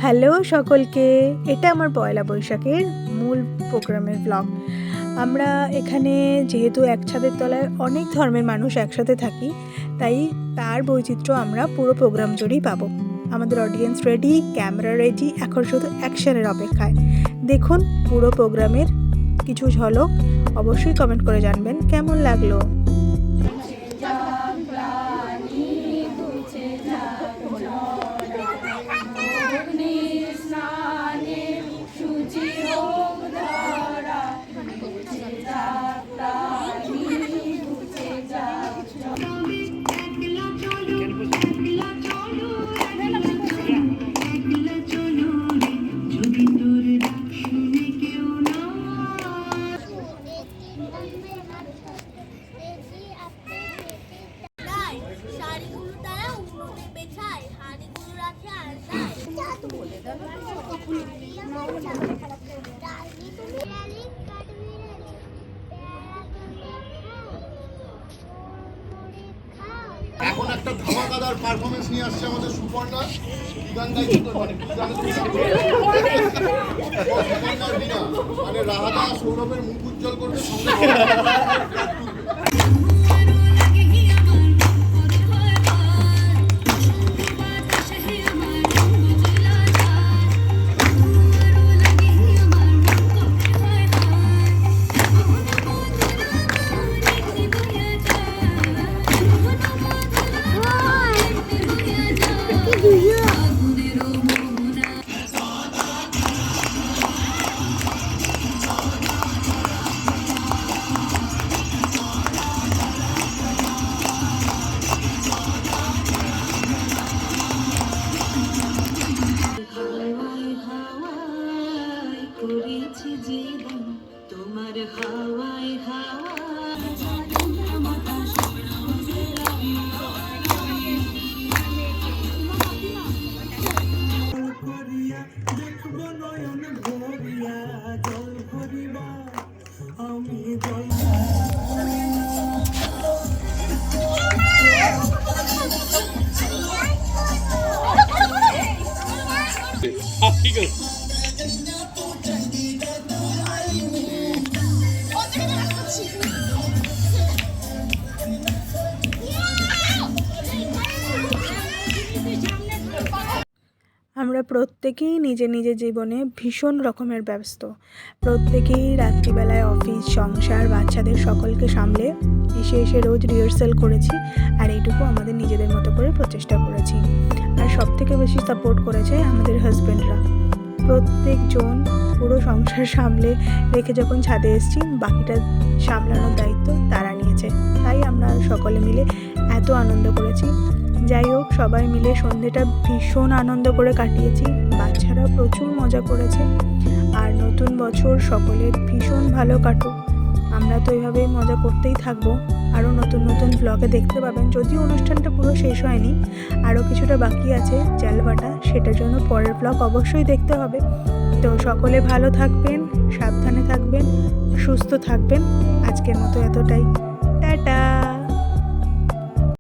Hello সকলকে, এটা আমার পয়লা বৈশাখের মূল প্রোগ্রামের ব্লগ। আমরা এখানে যেহেতু এক ছাদের তলায় অনেক ধর্মের মানুষ একসাথে থাকি, তাই তার বৈচিত্র্য আমরা পুরো প্রোগ্রাম জুড়েই পাবো। আমাদের অডিয়েন্স রেডি, ক্যামেরা রেডি, এখন শুধু অ্যাকশনের অপেক্ষায়। দেখুন পুরো প্রোগ্রামের কিছু ঝলক, অবশ্যই কমেন্ট করে জানবেন কেমন লাগলো। এখন একটা ধামাকাদার পারফরমেন্স নিয়ে আসছে আমাদের সুপর্ণা। গান গাইছে তো, মানে সুপর্ণার বিনা মানে রাহাদা সৌরভের মুখ উজ্জ্বল করবে সঙ্গে। তোমার হাওয়ায় আমরা প্রত্যেকেই নিজের নিজের জীবনে ভীষণ রকমের ব্যস্ত। প্রত্যেকেই রাত্রিবেলায় অফিস, সংসার, বাচ্চাদের সকলকে সামলে এসে রোজ রিহার্সাল করেছি, আর এইটুকু আমাদের নিজেদের মতো করে প্রচেষ্টা করেছি। আর সব থেকে বেশি সাপোর্ট করেছে আমাদের হাজব্যান্ডরা। প্রত্যেকজন পুরো সংসার সামলে রেখে যখন ছাদে এসেছি, বাকিটা সামলানোর দায়িত্ব তারা নিয়েছে। তাই আমরা সকলে মিলে এত আনন্দ করেছি। যাই হোক, সবাই মিলে সন্ধেটা ভীষণ আনন্দ করে কাটিয়েছি। বাচ্চারা প্রচুর মজা করেছে। আর নতুন বছর সকলের ভীষণ ভালো কাটুক। আমরা তো এইভাবেই মজা করতেই থাকবো। আরও নতুন নতুন ব্লগে দেখতে পাবেন। যদিও অনুষ্ঠানটা পুরো শেষ হয়নি, আরও কিছুটা বাকি আছে জালবাটা, সেটার জন্য পরের ব্লগ অবশ্যই দেখতে হবে। তো সকলে ভালো থাকবেন, সাবধানে থাকবেন, সুস্থ থাকবেন। আজকের মতো এতটাই। টাটা।